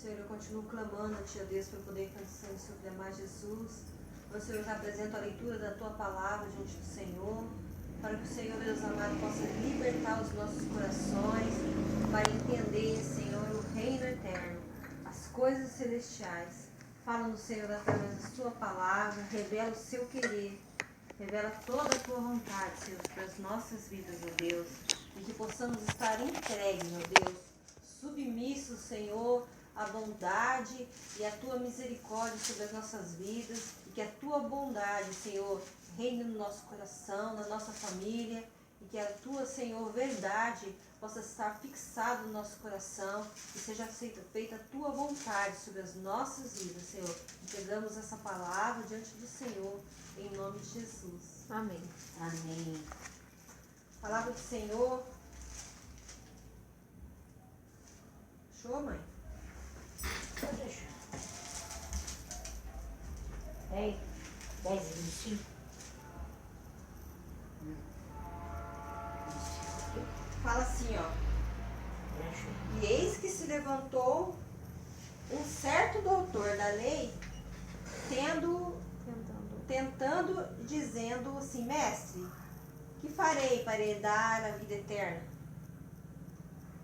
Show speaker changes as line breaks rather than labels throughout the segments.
Senhor, eu continuo clamando a Ti, ó Deus, para poder cantar, Senhor, amar Jesus. Ó Senhor, eu já apresento a leitura da Tua palavra diante do Senhor, para que o Senhor, Deus amado, possa libertar os nossos corações, para entender, Senhor, o reino eterno, as coisas celestiais. Fala-nos, Senhor, através da Sua palavra, revela o Seu querer, revela toda a Tua vontade, Senhor, para as nossas vidas, ó Deus, e que possamos estar entregues, ó Deus, submissos, Senhor, à bondade e à Tua misericórdia sobre as nossas vidas, e que a Tua bondade, Senhor, reine no nosso coração, na nossa família, e que a Tua, Senhor, verdade possa estar fixada no nosso coração, e seja feita a Tua vontade sobre as nossas vidas, Senhor. Entregamos essa palavra diante do Senhor, em nome de Jesus.
Amém.
Amém.
Palavra do Senhor. Show, mãe?
Pode deixar. 10:25.
Fala assim, ó. E eis que se levantou um certo doutor da lei, tentando, dizendo assim: Mestre, que farei para herdar a vida eterna?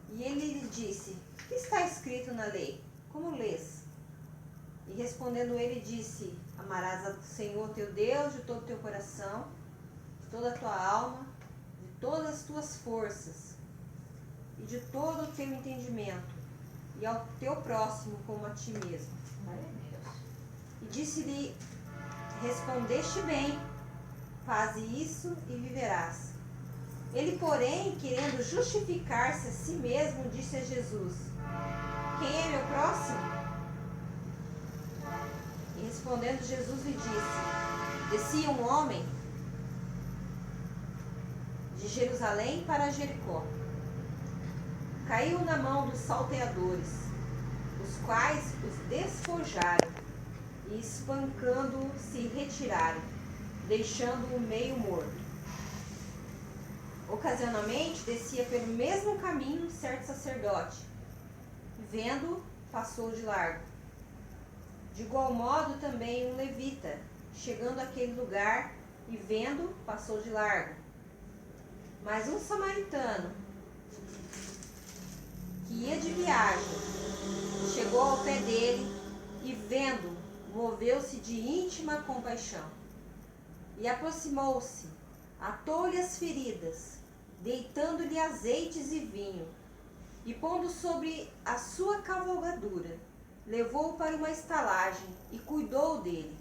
E ele lhe disse: que está escrito na lei? Como lês? E respondendo ele disse: amarás ao Senhor teu Deus de todo o teu coração, de toda a tua alma, de todas as tuas forças e de todo o teu entendimento, e ao teu próximo como a ti mesmo. E disse-lhe: respondeste bem, faze isso e viverás. Ele, porém, querendo justificar-se a si mesmo, disse a Jesus: quem é meu próximo? E respondendo Jesus lhe disse: descia um homem de Jerusalém para Jericó. Caiu na mão dos salteadores, os quais os despojaram e, espancando-o, se retiraram, deixando-o meio morto. Ocasionalmente descia pelo mesmo caminho certo sacerdote, vendo, passou de largo. De igual modo também um levita, chegando àquele lugar e vendo, passou de largo. Mas um samaritano, que ia de viagem, chegou ao pé dele e vendo, moveu-se de íntima compaixão. E aproximou-se, atou-lhe as feridas, deitando-lhe azeites e vinho, e pondo sobre a sua cavalgadura, levou-o para uma estalagem e cuidou dele.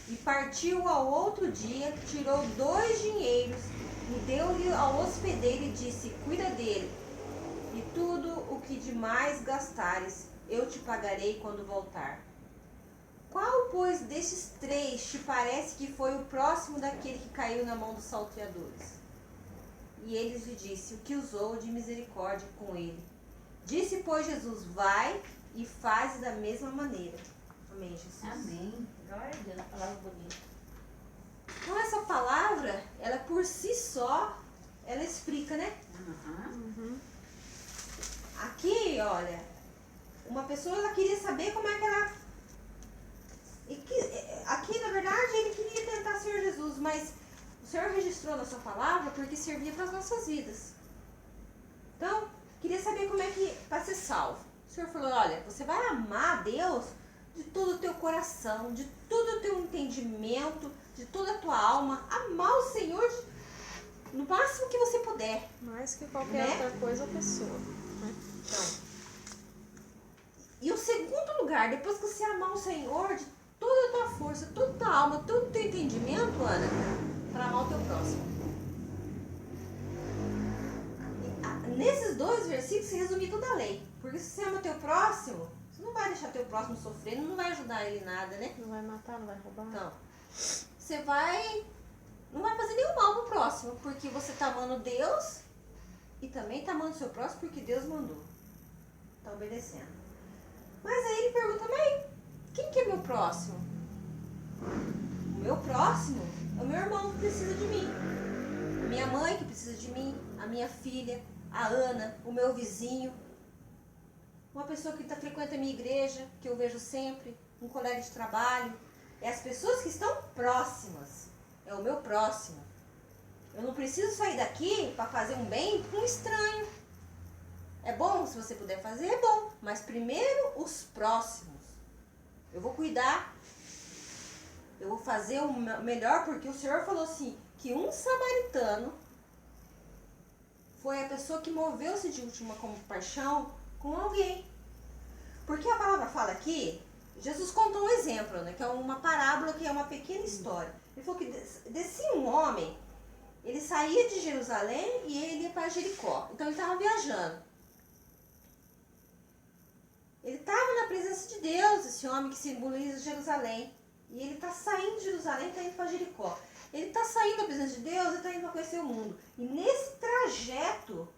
E partiu ao outro dia, tirou 2 dinheiros e deu-lhe ao hospedeiro e disse: cuida dele, e tudo o que demais gastares eu te pagarei quando voltar. Qual, pois, destes 3 te parece que foi o próximo daquele que caiu na mão dos salteadores? E eles lhe disse: o que usou de misericórdia com ele. Disse, pois, Jesus: vai e faz da mesma maneira. Amém, Jesus.
Amém. Glória a Deus, a palavra bonita.
Então essa palavra, ela por si só, ela explica, né? Aqui, olha, uma pessoa, ela queria saber como é que ela... Aqui, na verdade, ele queria tentar ser Jesus, mas o Senhor registrou na sua palavra porque servia para as nossas vidas. Então, queria saber como é que, para ser salvo. O Senhor falou: olha, você vai amar a Deus de todo o teu coração, de todo o teu entendimento, de toda a tua alma. Amar o Senhor no máximo que você puder.
Mais que qualquer outra coisa ou pessoa. Né?
Então, e o segundo lugar, depois que você amar o Senhor de toda a tua força, toda a tua alma, todo o teu entendimento, Ana, para amar o teu próximo. Nesses 2 versículos se resume toda a lei. Porque se você ama o teu próximo, você não vai deixar teu próximo sofrendo, não vai ajudar ele em nada, né?
Não vai matar, não vai roubar.
Então, você não vai fazer nenhum mal pro próximo, porque você tá amando Deus e também tá amando o seu próximo porque Deus mandou. Tá obedecendo. Mas aí ele pergunta: mas quem que é meu próximo? O meu próximo é o meu irmão que precisa de mim, a minha mãe que precisa de mim, a minha filha, a Ana, o meu vizinho. uma pessoa que frequenta a minha igreja, que eu vejo sempre, um colega de trabalho. É as pessoas que estão próximas. É o meu próximo. Eu não preciso sair daqui para fazer um bem para um estranho. É bom, se você puder fazer, é bom. Mas primeiro os próximos. Eu vou cuidar. Eu vou fazer o melhor, porque o Senhor falou assim, que um samaritano foi a pessoa que moveu-se de última compaixão com alguém. Porque a palavra fala aqui, Jesus contou um exemplo, né, que é uma parábola, que é uma pequena história. Ele falou que descia um homem, ele saía de Jerusalém e ele ia para Jericó. Então ele estava viajando. Ele estava na presença de Deus, esse homem que simboliza Jerusalém. E ele está saindo de Jerusalém e está indo para Jericó. Ele está saindo da presença de Deus e está indo para conhecer o mundo. E nesse trajeto,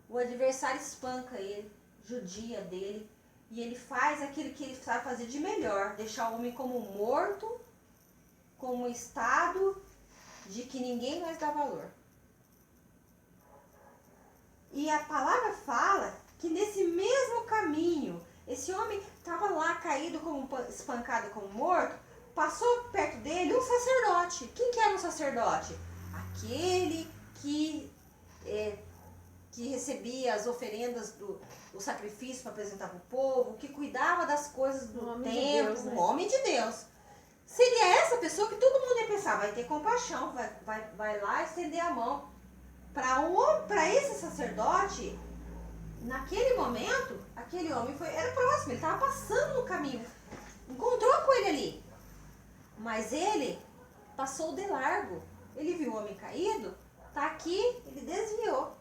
o adversário espanca ele, judia dele. E ele faz aquilo que ele sabe fazer de melhor. Deixar o homem como morto, como um estado de que ninguém mais dá valor. E a palavra fala que nesse mesmo caminho, esse homem estava lá caído, como espancado como morto. Passou perto dele um sacerdote. Quem que era um sacerdote? Aquele que recebia as oferendas do sacrifício para apresentar para o povo, que cuidava das coisas do templo, o homem de Deus. Seria essa pessoa que todo mundo ia pensar, vai ter compaixão, vai lá estender a mão. Para esse sacerdote, naquele momento, aquele homem era próximo, ele estava passando no caminho, encontrou com ele ali. Mas ele passou de largo. Ele viu o homem caído, tá aqui, ele desviou.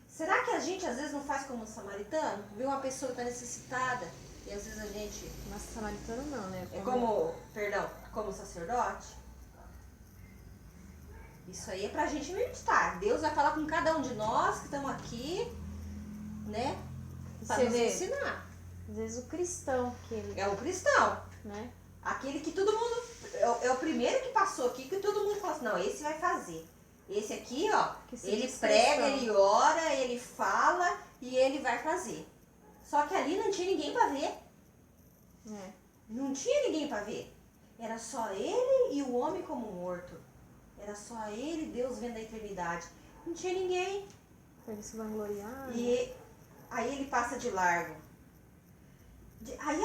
Será que a gente às vezes não faz como um samaritano? Vê uma pessoa que está necessitada e às vezes a gente...
Mas samaritano não, né?
Como sacerdote? Isso aí é pra gente meditar. Deus vai falar com cada um de nós que estamos aqui, né? Para nos ensinar.
Às vezes o cristão que ele...
É o cristão.
Né?
Aquele que todo mundo... É o primeiro que passou aqui que todo mundo fala assim, não, esse vai fazer. Esse aqui, ó, ele prega, ele ora, ele fala e ele vai fazer. Só que ali não tinha ninguém para ver. Não tinha ninguém para ver. Era só ele e o homem como morto. Era só ele, Deus vendo a eternidade. Não tinha ninguém.
Para ele se vangloriar.
E aí ele passa de largo. Aí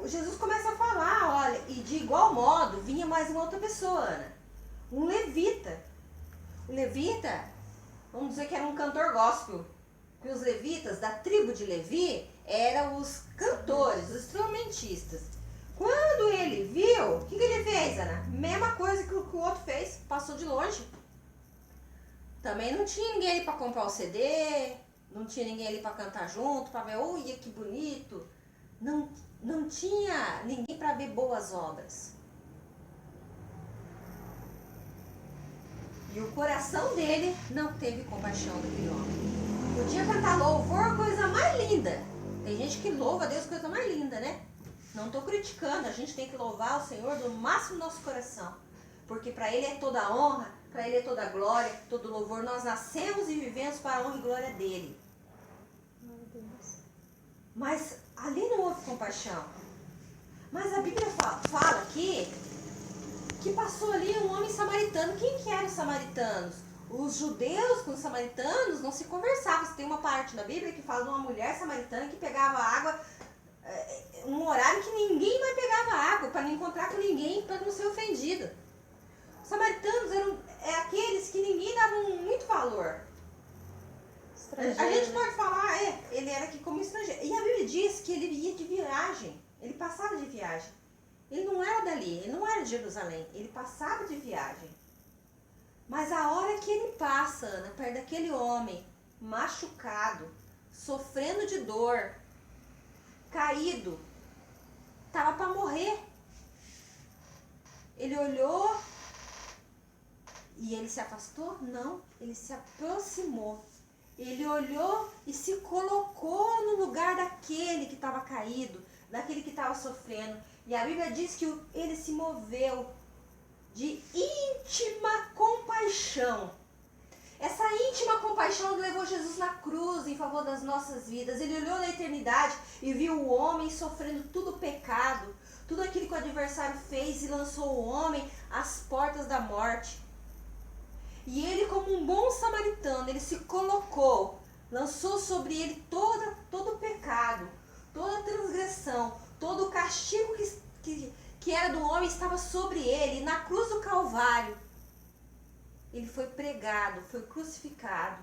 Jesus começa a falar, olha, e de igual modo vinha mais uma outra pessoa, Ana. Um levita. O levita, vamos dizer que era um cantor gospel. Que os levitas da tribo de Levi eram os cantores, os instrumentistas. Quando ele viu, o que ele fez, Ana? Mesma coisa que o outro fez, passou de longe. Também não tinha ninguém ali para comprar o CD, não tinha ninguém ali para cantar junto, para ver, olha que bonito. Não tinha ninguém para ver boas obras. E o coração dele não teve compaixão daquele homem. Podia cantar louvor, coisa mais linda. Tem gente que louva a Deus, coisa mais linda, né? Não estou criticando, a gente tem que louvar o Senhor do máximo do nosso coração. Porque para Ele é toda a honra, para Ele é toda a glória, todo louvor. Nós nascemos e vivemos para a honra e glória dEle.
Meu Deus.
Mas ali não houve compaixão. Mas a Bíblia fala aqui que passou ali um homem samaritano. Quem que eram os samaritanos? Os judeus com os samaritanos não se conversavam. Tem uma parte da Bíblia que fala de uma mulher samaritana que pegava água, um horário que ninguém mais pegava água, para não encontrar com ninguém, para não ser ofendido. Os samaritanos eram aqueles que ninguém dava muito valor. A gente pode falar, ele era aqui como estrangeiro. E a Bíblia diz que ele ia de viagem, ele passava de viagem. Ele não era dali, ele não era de Jerusalém, ele passava de viagem. Mas a hora que ele passa, Ana, perto daquele homem, machucado, sofrendo de dor, caído, estava para morrer. Ele olhou e ele se afastou? Não, ele se aproximou. Ele olhou e se colocou no lugar daquele que estava caído, daquele que estava sofrendo. E a Bíblia diz que ele se moveu de íntima compaixão. Essa íntima compaixão que levou Jesus na cruz em favor das nossas vidas. Ele olhou na eternidade e viu o homem sofrendo tudo o pecado, tudo aquilo que o adversário fez, e lançou o homem às portas da morte. E ele, como um bom samaritano, ele se colocou, lançou sobre ele todo o pecado, toda a transgressão, todo o castigo que era do homem estava sobre ele. E na cruz do Calvário, ele foi pregado, foi crucificado,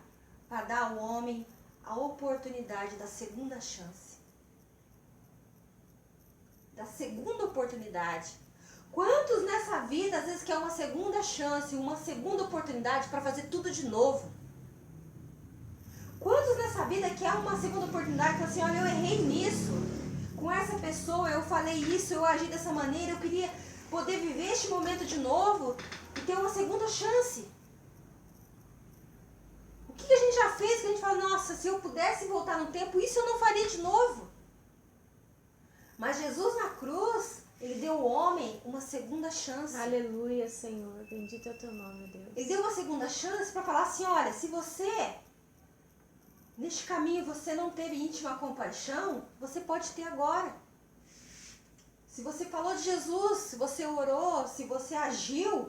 para dar ao homem a oportunidade da segunda chance. Da segunda oportunidade. Quantos nessa vida às vezes quer uma segunda chance, uma segunda oportunidade para fazer tudo de novo? Quantos nessa vida quer uma segunda oportunidade para assim, olha, eu errei nisso, com essa pessoa eu falei isso, eu agi dessa maneira, eu queria poder viver este momento de novo e ter uma segunda chance. O que a gente já fez que a gente fala, nossa, se eu pudesse voltar no tempo, isso eu não faria de novo. Mas Jesus na cruz, ele deu ao homem uma segunda chance.
Aleluia, Senhor. Bendito é o teu nome, Deus.
Ele deu uma segunda chance para falar assim, olha, se você, neste caminho, você não teve íntima compaixão, você pode ter agora. Se você falou de Jesus, se você orou, se você agiu,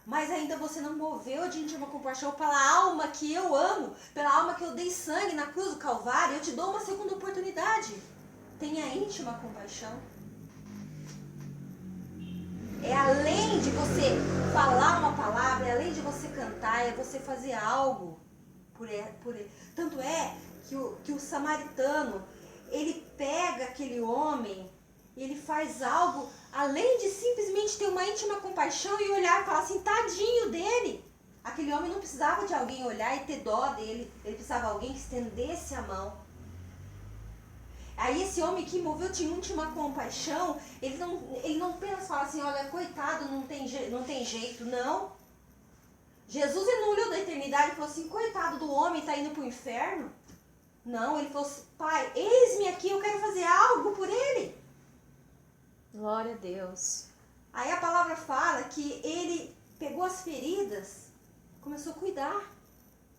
mas ainda você não moveu de íntima compaixão pela alma que eu amo, pela alma que eu dei sangue na cruz do Calvário, eu te dou uma segunda oportunidade. Tenha íntima compaixão. É além de você falar uma palavra, é além de você cantar, é você fazer algo por ele. Tanto é que o samaritano, ele pega aquele homem e ele faz algo além de simplesmente ter uma íntima compaixão e olhar e falar assim, tadinho dele. Aquele homem não precisava de alguém olhar e ter dó dele, ele precisava de alguém que estendesse a mão. Aí esse homem que moveu de íntima compaixão, ele não apenas fala assim, olha, coitado, não tem jeito, não. Jesus, ele não olhou da eternidade e falou assim, coitado do homem, está indo para o inferno. Não, ele falou assim, pai, eis-me aqui, eu quero fazer algo por ele.
Glória a Deus.
Aí a palavra fala que ele pegou as feridas, começou a cuidar.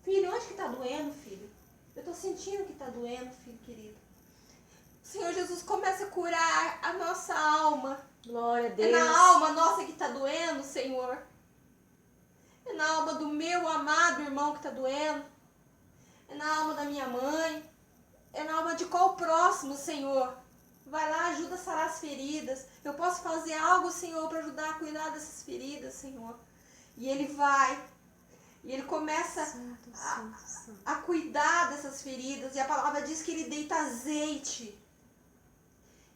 Filho, onde que está doendo, filho? Eu estou sentindo que está doendo, filho querido. Senhor Jesus, começa a curar a nossa alma.
Glória a Deus.
É na alma nossa que está doendo, Senhor. É na alma do meu amado irmão que está doendo. É na alma da minha mãe. É na alma de qual próximo, Senhor. Vai lá, ajuda a sarar as feridas. Eu posso fazer algo, Senhor, para ajudar a cuidar dessas feridas, Senhor. E ele vai. E ele começa a cuidar dessas feridas. E a palavra diz que ele deita azeite.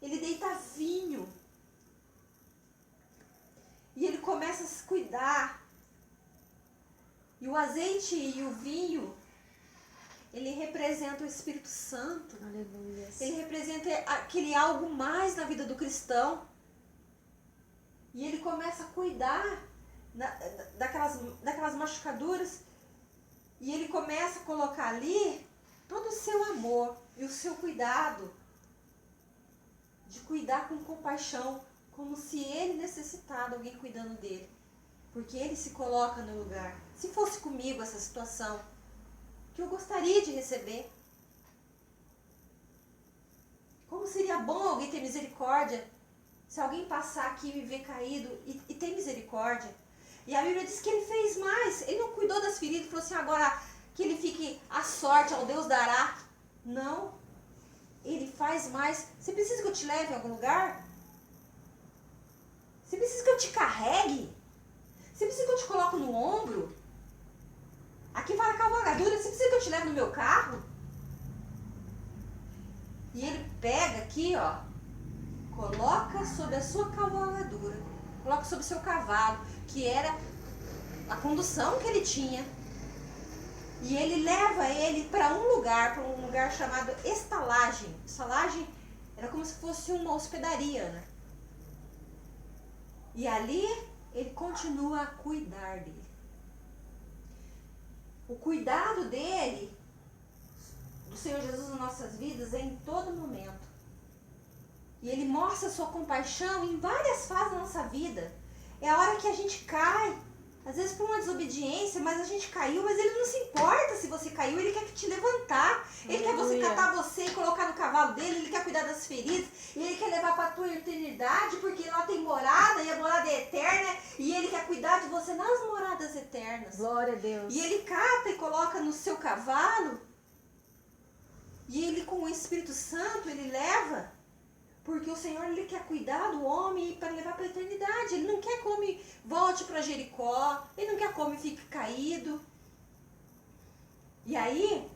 Ele deita vinho. E ele começa a se cuidar. E o azeite e o vinho, ele representa o Espírito Santo.
Aleluia.
Ele representa aquele algo mais na vida do cristão. E ele começa a cuidar daquelas machucaduras. E ele começa a colocar ali todo o seu amor e o seu cuidado. De cuidar com compaixão, como se ele necessitasse de alguém cuidando dele. Porque ele se coloca no lugar. Se fosse comigo essa situação, que eu gostaria de receber. Como seria bom alguém ter misericórdia, se alguém passar aqui e me ver caído e ter misericórdia. E a Bíblia diz que ele fez mais. Ele não cuidou das feridas e falou assim, agora que ele fique à sorte, ao Deus dará. Não. Ele faz mais. Você precisa que eu te leve em algum lugar? Você precisa que eu te carregue? Você precisa que eu te coloque no ombro? Aqui vai a cavalgadura. Você precisa que eu te leve no meu carro? E ele pega aqui, ó. Coloca sobre a sua cavalgadura. Coloca sobre o seu cavalo. Que era a condução que ele tinha. E ele leva ele para um lugar chamado estalagem. Estalagem era como se fosse uma hospedaria, né? E ali ele continua a cuidar dele. O cuidado dele, do Senhor Jesus nas nossas vidas, é em todo momento. E ele mostra a sua compaixão em várias fases da nossa vida. É a hora que a gente cai. Às vezes por uma desobediência, mas a gente caiu, mas ele não se importa se você caiu. caiu, Ele quer te levantar. Ele quer você
Aleluia.
catar você e colocar no cavalo dele. Ele quer cuidar das feridas. E Ele quer levar para a tua eternidade, porque lá tem morada e a morada é eterna. E Ele quer cuidar de você nas moradas eternas.
Glória a Deus.
E Ele cata e coloca no seu cavalo. E Ele, com o Espírito Santo, Ele leva. Porque o Senhor, Ele quer cuidar do homem para levar para a eternidade. Ele não quer que o homem volte para Jericó. Ele não quer que o homem fique caído. E aí,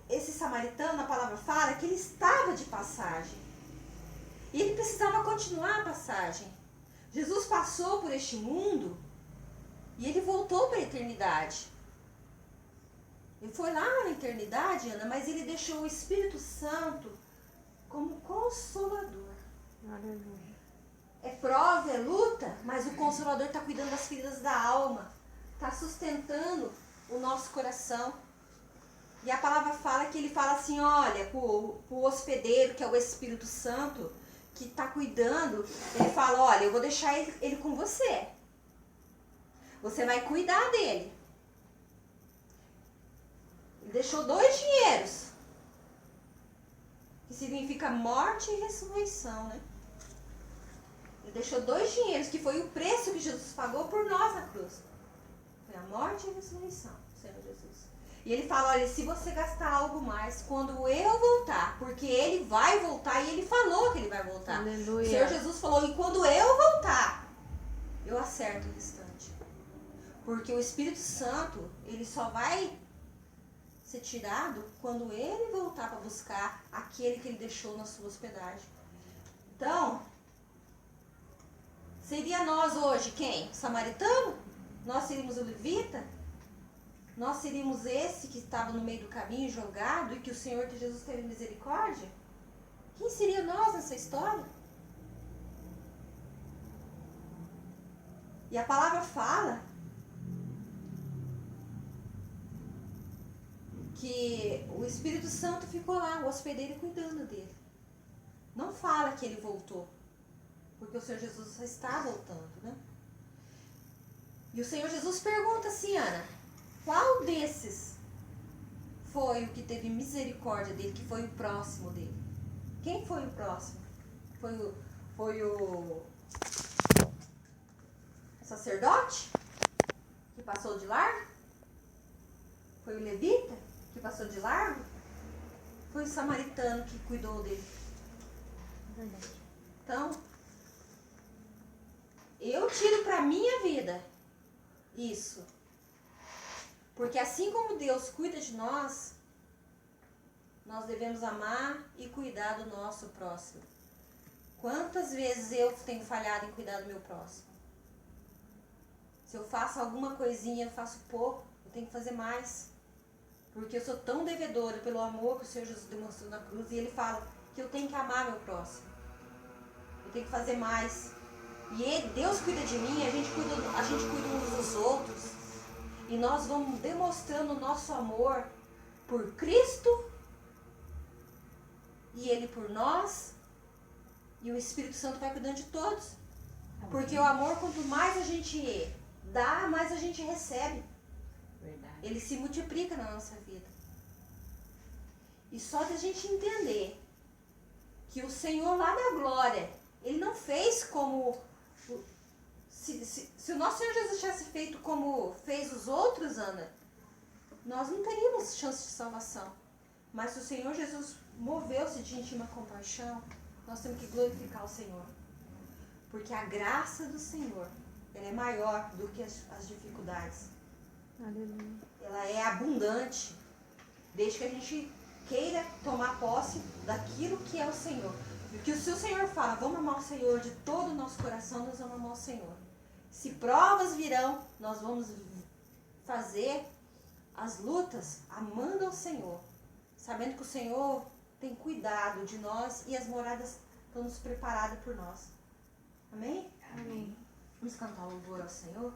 esse samaritano, a palavra fala que ele estava de passagem. E ele precisava continuar a passagem. Jesus passou por este mundo e ele voltou para a eternidade. Ele foi lá na eternidade, Ana, mas ele deixou o Espírito Santo como consolador.
Aleluia.
É prova, é luta, mas o Consolador está cuidando das feridas da alma. Está sustentando o nosso coração. E a palavra fala que ele fala assim, olha, para o hospedeiro, que é o Espírito Santo, que está cuidando, ele fala, olha, eu vou deixar ele com você. Você vai cuidar dele. Ele deixou 2 dinheiros. Que significa morte e ressurreição, né? Ele deixou 2 dinheiros, que foi o preço que Jesus pagou por nós na cruz. Foi a morte e a ressurreição, Senhor Jesus. E ele fala, olha, se você gastar algo mais, quando eu voltar, porque ele vai voltar, e ele falou que ele vai voltar.
Aleluia.
O Senhor Jesus falou, e quando eu voltar, eu acerto o restante. Porque o Espírito Santo, ele só vai ser tirado quando ele voltar para buscar aquele que ele deixou na sua hospedagem. Então, seria nós hoje quem? Samaritano? Nós seríamos o levita? Nós seríamos esse que estava no meio do caminho jogado e que o Senhor Jesus teve misericórdia? Quem seria nós nessa história? E a palavra fala que o Espírito Santo ficou lá, o hospedeiro, cuidando dele. Não fala que ele voltou, porque o Senhor Jesus já está voltando, né? E o Senhor Jesus pergunta assim, Ana, qual desses foi o que teve misericórdia dele, que foi o próximo dele? Quem foi o próximo? Foi o sacerdote que passou de largo? Foi o levita que passou de largo? Foi o samaritano que cuidou dele?
Verdade.
Então, eu tiro para minha vida isso. Porque assim como Deus cuida de nós, nós devemos amar e cuidar do nosso próximo. Quantas vezes eu tenho falhado em cuidar do meu próximo? Se eu faço alguma coisinha, eu faço pouco, eu tenho que fazer mais. Porque eu sou tão devedora pelo amor que o Senhor Jesus demonstrou na cruz. E Ele fala que eu tenho que amar meu próximo. Eu tenho que fazer mais. E Deus cuida de mim, a gente cuida uns dos outros. E nós vamos demonstrando o nosso amor por Cristo. E Ele por nós. E o Espírito Santo vai cuidando de todos. Porque o amor, quanto mais a gente dá, mais a gente recebe.
Verdade.
Ele se multiplica na nossa vida. E só de a gente entender que o Senhor lá da glória, Ele não fez como... Se o nosso Senhor Jesus tivesse feito como fez os outros, Ana, nós não teríamos chance de salvação. Mas se o Senhor Jesus moveu-se de íntima compaixão, nós temos que glorificar o Senhor. Porque a graça do Senhor, ela é maior do que as dificuldades.
Aleluia.
Ela é abundante, desde que a gente queira tomar posse daquilo que é o Senhor. Porque se o Senhor fala, vamos amar o Senhor de todo o nosso coração, nós vamos amar o Senhor. Se provas virão, nós vamos fazer as lutas amando ao Senhor, sabendo que o Senhor tem cuidado de nós e as moradas estão nos preparadas por nós. Amém?
Amém.
Vamos cantar louvor ao Senhor?